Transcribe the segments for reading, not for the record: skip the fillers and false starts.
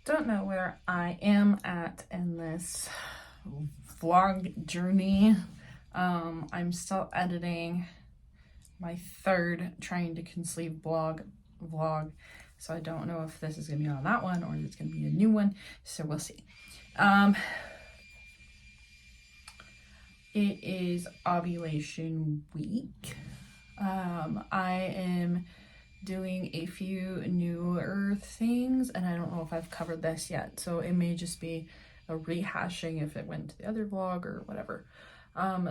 Don't know where I am at in this vlog journey. I'm still editing my third trying to conceive vlog, so I don't know if this is gonna be on that one or it's gonna be a new one, so we'll see. It is ovulation week. I am doing a few newer things, and I don't know if I've covered this yet, so it may just be a rehashing if it went to the other vlog or whatever.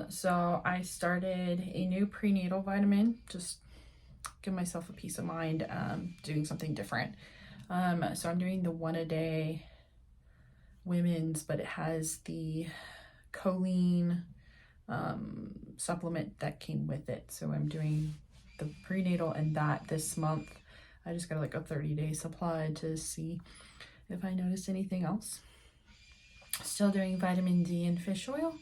So I started a new prenatal vitamin, just give myself a peace of mind, doing something different. So I'm doing the 1-a-day women's, but it has the choline supplement that came with it. So I'm doing the prenatal and that this month. I just got like a 30-day supply to see if I noticed anything else. Still doing vitamin D and fish oil,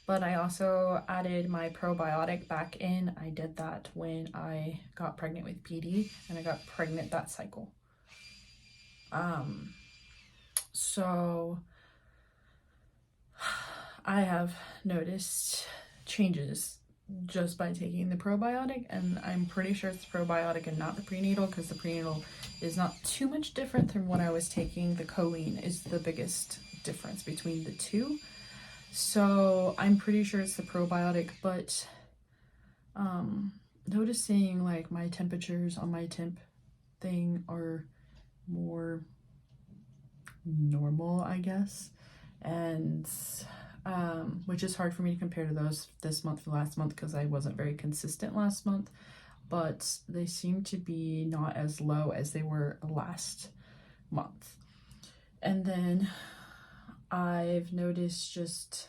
but I also added my probiotic back in. I did that when I got pregnant with PD, and I got pregnant that cycle. So I have noticed changes just by taking the probiotic, and I'm pretty sure it's the probiotic and not the prenatal, because the prenatal is not too much different from what I was taking. The choline is the biggest difference between the two, so I'm pretty sure it's the probiotic. But noticing like my temperatures on my temp thing are more normal, I guess, and which is hard for me to compare to those this month and last month, because I wasn't very consistent last month, but they seem to be not as low as they were last month. And then I've noticed just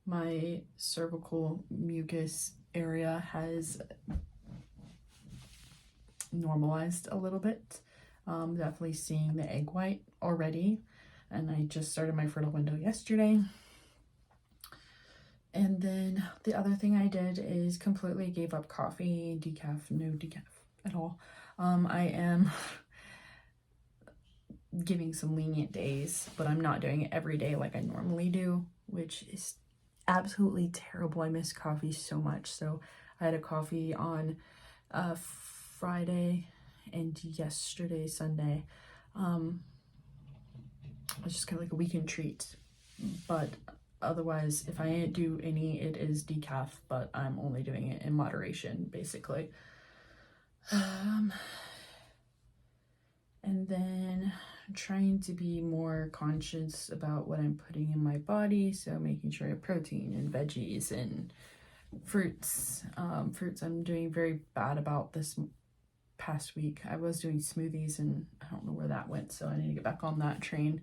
my cervical mucus area has normalized a little bit. Definitely seeing the egg white already, and I just started my fertile window yesterday. And then the other thing I did is completely gave up coffee, decaf, no decaf at all. I am giving some lenient days, but I'm not doing it every day like I normally do, which is absolutely terrible. I miss coffee so much. So I had a coffee on Friday and yesterday, Sunday. It's just kind of like a weekend treat, but otherwise, if I do any, it is decaf, but I'm only doing it in moderation, basically. And then I'm trying to be more conscious about what I'm putting in my body, so making sure I have protein and veggies and fruits. Fruits I'm doing very bad about this past week. I was doing smoothies and I don't know where that went, so I need to get back on that train.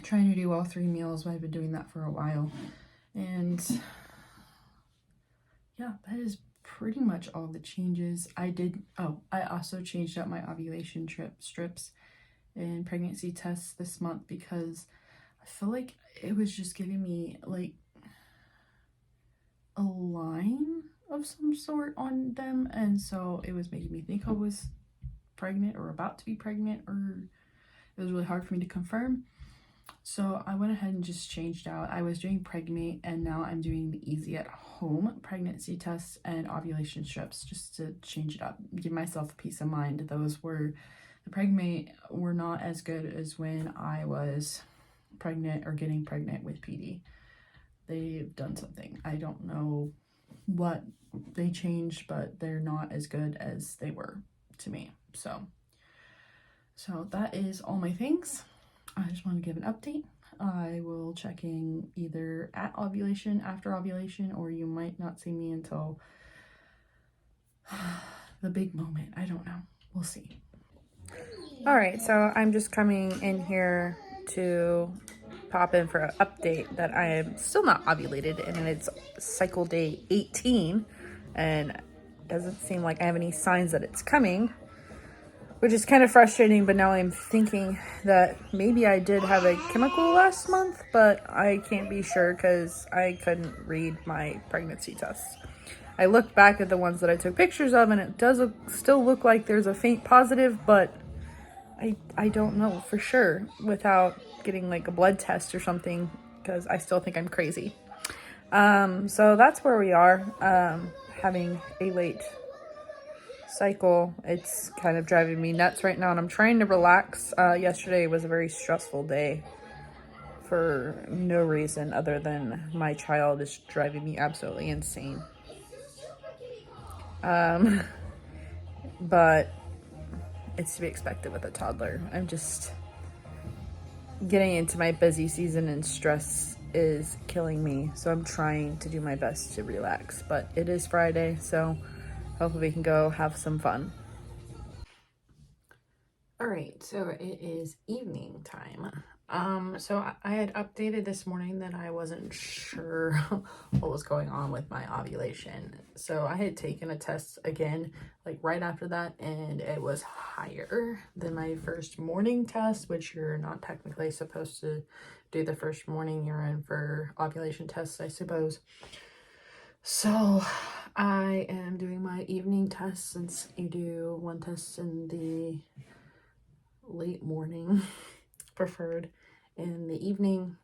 Trying to do all 3 meals, but I've been doing that for a while. And yeah, that is pretty much all the changes I did. I also changed out my ovulation strips and pregnancy tests this month, because I feel like it was just giving me like a line of some sort on them, and so it was making me think I was pregnant or about to be pregnant, or it was really hard for me to confirm. So I went ahead and just changed out. I was doing Pregmate, and now I'm doing the Easy at Home pregnancy tests and ovulation strips, just to change it up, give myself a peace of mind. The Pregmate were not as good as when I was pregnant or getting pregnant with PD. They've done something. I don't know what they changed, but they're not as good as they were to me. So that is all my things. I just want to give an update. I will check in either at ovulation, after ovulation, or you might not see me until the big moment. I don't know. We'll see. All right, so I'm just coming in here to pop in for an update that I am still not ovulated, and it's cycle day 18, and it doesn't seem like I have any signs that it's coming, which is kind of frustrating. But now I'm thinking that maybe I did have a chemical last month, but I can't be sure because I couldn't read my pregnancy tests. I looked back at the ones that I took pictures of, and it does still look like there's a faint positive, but I don't know for sure without getting like a blood test or something, because I still think I'm crazy. So that's where we are, having a late cycle. It's kind of driving me nuts right now, and I'm trying to relax. Yesterday was a very stressful day for no reason other than my child is driving me absolutely insane. But it's to be expected with a toddler. I'm just getting into my busy season, and stress is killing me. So I'm trying to do my best to relax, but it is Friday, so hopefully we can go have some fun. All right, so it is evening time. So I had updated this morning that I wasn't sure what was going on with my ovulation. So I had taken a test again, like right after that, and it was higher than my first morning test, which you're not technically supposed to do the first morning urine for ovulation tests, I suppose. So I am doing my evening test, since you do one test in the late morning, preferred in the evening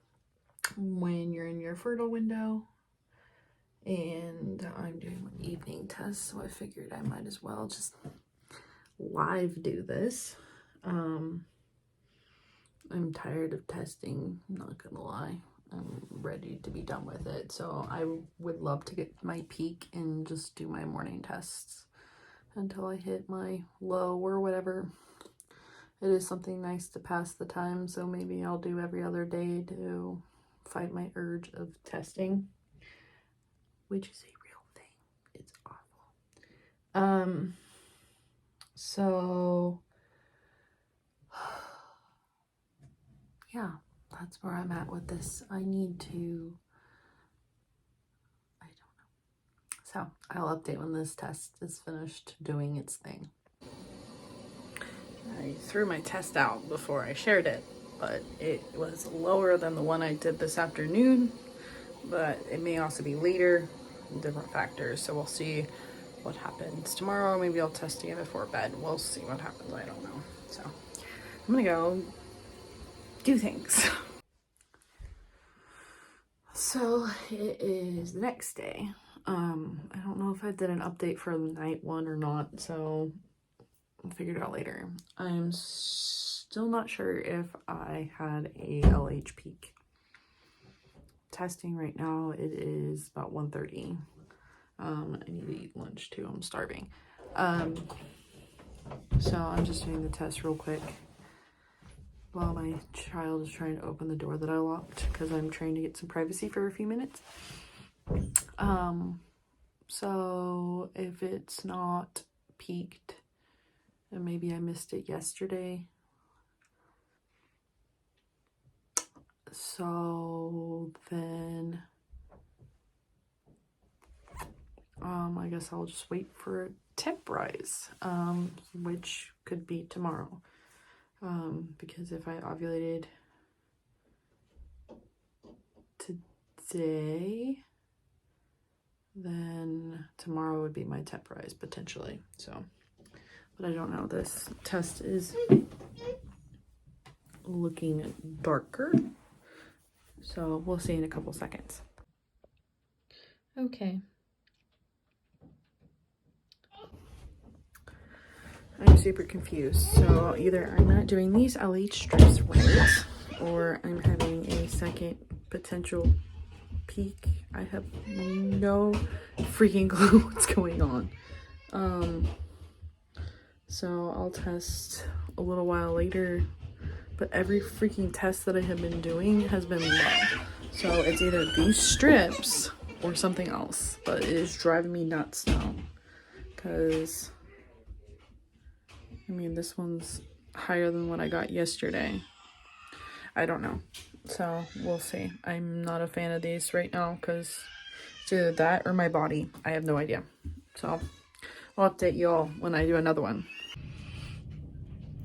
when you're in your fertile window, and I'm doing my evening test, so I figured I might as well just live do this. I'm tired of testing, not gonna lie. I'm ready to be done with it, so I would love to get my peak and just do my morning tests until I hit my low or whatever. It is something nice to pass the time, so maybe I'll do every other day to fight my urge of testing, which is a real thing. It's awful. So yeah, that's where I'm at with this. I don't know. So I'll update when this test is finished doing its thing. I threw my test out before I shared it, but it was lower than the one I did this afternoon, but it may also be later, different factors, so we'll see what happens tomorrow. Maybe I'll test again before bed. We'll see what happens. I don't know. So I'm gonna go do things. So it is the next day. I don't know if I did an update for the night one or not, so I'll figure it out later. I'm still not sure if I had a LH peak. Testing right now, it is about 1:30. I need to eat lunch too. I'm starving. So I'm just doing the test real quick while my child is trying to open the door that I locked, because I'm trying to get some privacy for a few minutes. So if it's not peaked, and maybe I missed it yesterday, so then I guess I'll just wait for a temp rise, which could be tomorrow, because if I ovulated today, then tomorrow would be my temp rise potentially. So, but I don't know. This test is looking darker, so we'll see in a couple seconds. Okay. I'm super confused. So either I'm not doing these LH strips right, or I'm having a second potential peak. I have no freaking clue what's going on. So I'll test a little while later, but every freaking test that I have been doing has been low. So it's either these strips or something else, but it is driving me nuts now, because I mean, this one's higher than what I got yesterday. I don't know. So we'll see. I'm not a fan of these right now, because it's either that or my body. I have no idea. So I'll update you all when I do another one.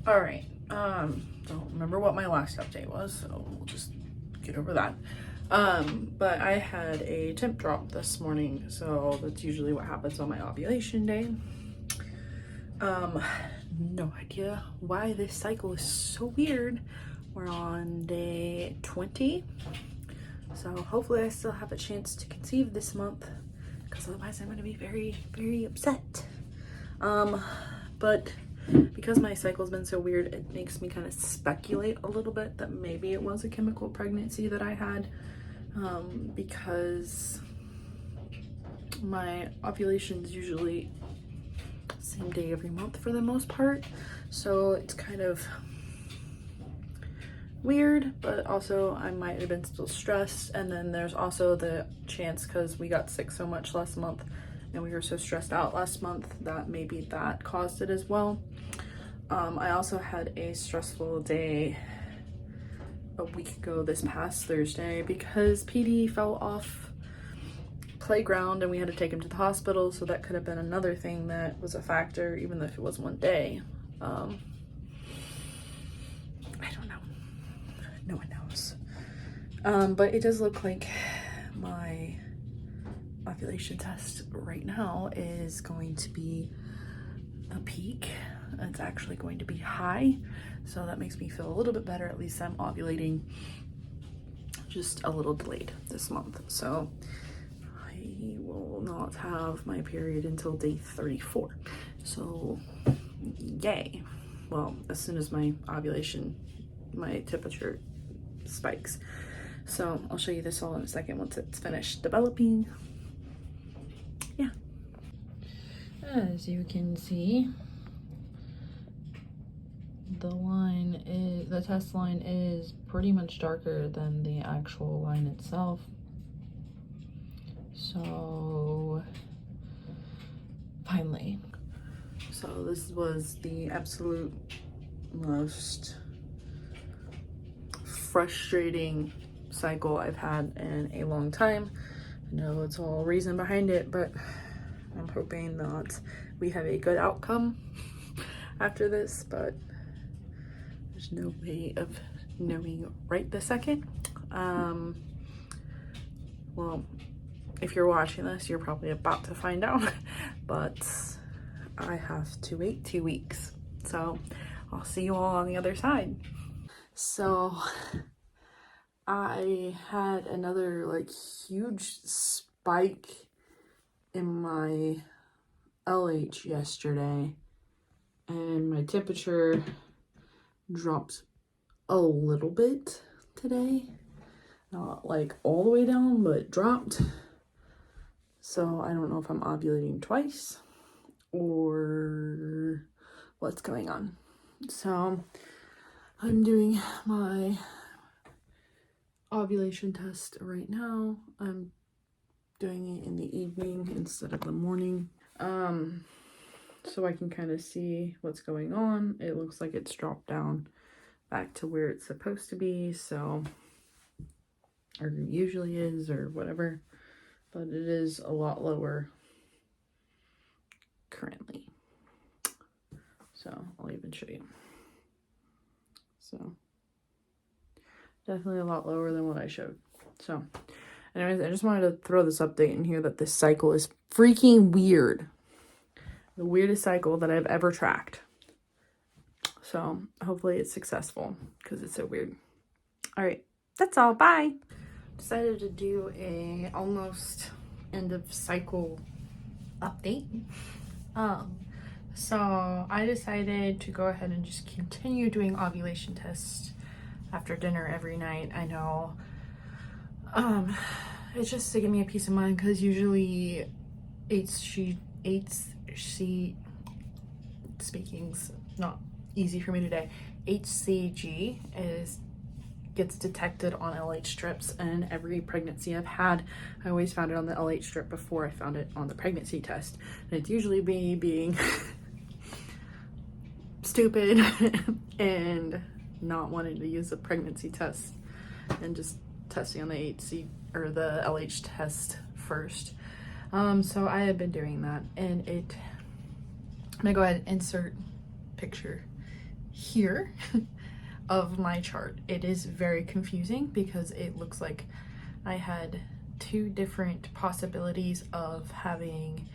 All right. Don't remember what my last update was, so we'll just get over that. But I had a temp drop this morning, so that's usually what happens on my ovulation day. no idea why this cycle is so weird. We're on day 20, so hopefully I still have a chance to conceive this month, because otherwise I'm going to be very, very upset. But because my cycle's been so weird, it makes me kind of speculate a little bit that maybe it was a chemical pregnancy that I had, because my ovulation's usually same day every month for the most part, so it's kind of weird, but also I might have been still stressed. And then there's also the chance, because we got sick so much last month and we were so stressed out last month, that maybe that caused it as well. I also had a stressful day a week ago this past Thursday, because PD fell off playground and we had to take him to the hospital, so that could have been another thing that was a factor, even if it was one day. I don't know, no one knows. But it does look like my ovulation test right now is going to be a peak. It's actually going to be high, so that makes me feel a little bit better. At least I'm ovulating just a little delayed this month, so I will not have my period until day 34. So yay. Well, as soon as my ovulation, my temperature spikes. So I'll show you this all in a second once it's finished developing. Yeah. As you can see, the test line is pretty much darker than the actual line itself. So finally. So this was the absolute most frustrating cycle I've had in a long time. I know it's all reason behind it, but I'm hoping that we have a good outcome after this, but there's no way of knowing right this second. Well, if you're watching this, you're probably about to find out, but I have to wait 2 weeks. So I'll see you all on the other side. So I had another like huge spike in my LH yesterday, and my temperature dropped a little bit today. Not like all the way down, but it dropped. So I don't know if I'm ovulating twice or what's going on. So I'm doing my ovulation test right now. I'm doing it in the evening instead of the morning, so I can kind of see what's going on. It looks like it's dropped down back to where it's supposed to be, so, or usually is, or whatever, but it is a lot lower currently. So I'll even show you. So definitely a lot lower than what I showed. So anyways, I just wanted to throw this update in here that this cycle is freaking weird. The weirdest cycle that I've ever tracked. So hopefully it's successful, because it's so weird. All right, that's all. Bye. Decided to do a almost end of cycle update. So I decided to go ahead and just continue doing ovulation tests after dinner every night. I know it's just to give me a peace of mind, because usually HC speaking's not easy for me today. HCG gets detected on LH strips, and every pregnancy I've had, I always found it on the LH strip before I found it on the pregnancy test. And it's usually me being stupid and not wanting to use the pregnancy test and just testing on the HC or the LH test first. So I have been doing that, and I'm gonna go ahead and insert picture here of my chart. It is very confusing because it looks like I had 2 different possibilities of having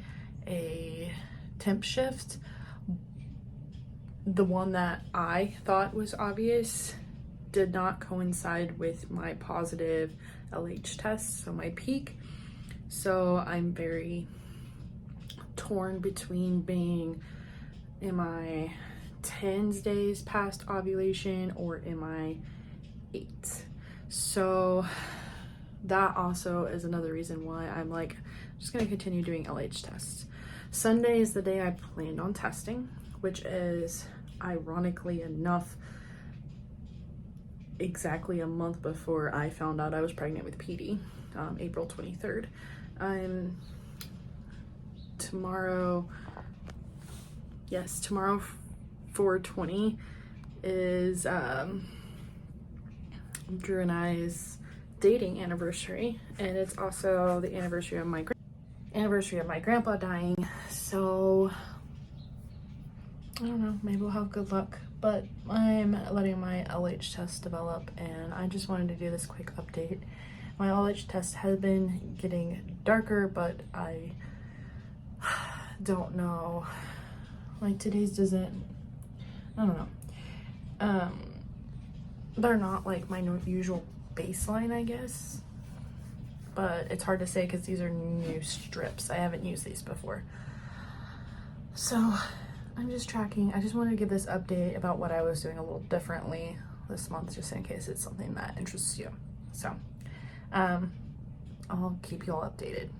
a temp shift, the one that I thought was obvious did not coincide with my positive LH test, so my peak. So I'm very torn between being, am I 10 days past ovulation or am I 8? So that also is another reason why I'm like, I'm just gonna continue doing LH tests. Sunday is the day I planned on testing, which is ironically enough exactly a month before I found out I was pregnant with PD, April 23rd. Tomorrow 4/20 is Drew and I's dating anniversary, and it's also the anniversary of my grandpa dying. So I don't know, maybe we'll have good luck, but I'm letting my LH test develop, and I just wanted to do this quick update. My LH test has been getting darker, but I don't know, like today's doesn't, I don't know, they're not like my usual baseline, I guess, but it's hard to say because these are new strips. I haven't used these before, so I'm just tracking. I just wanted to give this update about what I was doing a little differently this month, just in case it's something that interests you. So I'll keep you all updated.